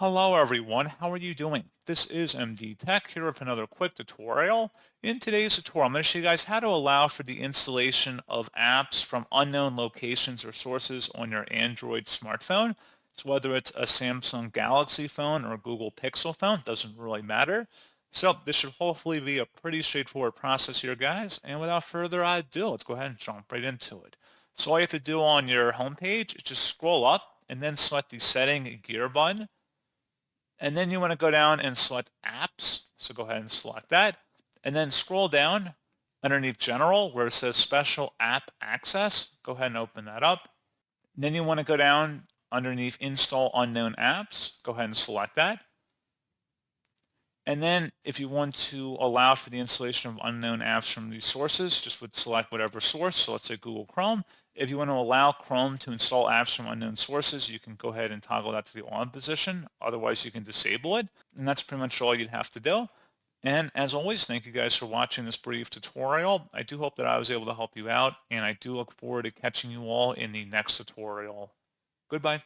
Hello everyone, how are you doing? This is MD Tech here with another quick tutorial. In today's tutorial, I'm going to show you guys how to allow for the installation of apps from unknown locations or sources on your Android smartphone. So whether it's a Samsung Galaxy phone or a Google Pixel phone, doesn't really matter. So this should hopefully be a pretty straightforward process here, guys. And without further ado, let's go ahead and jump right into it. So all you have to do on your homepage is just scroll up and then select the Setting Gear button. And then you want to go down and select apps. So go ahead and select that. And then scroll down underneath general where it says special app access. Go ahead and open that up. And then you want to go down underneath install unknown apps. Go ahead and select that. And then if you want to allow for the installation of unknown apps from these sources, just would select whatever source. So let's say Google Chrome. If you want to allow Chrome to install apps from unknown sources, you can go ahead and toggle that to the on position. Otherwise, you can disable it. And that's pretty much all you'd have to do. And as always, thank you guys for watching this brief tutorial. I do hope that I was able to help you out, and I do look forward to catching you all in the next tutorial. Goodbye.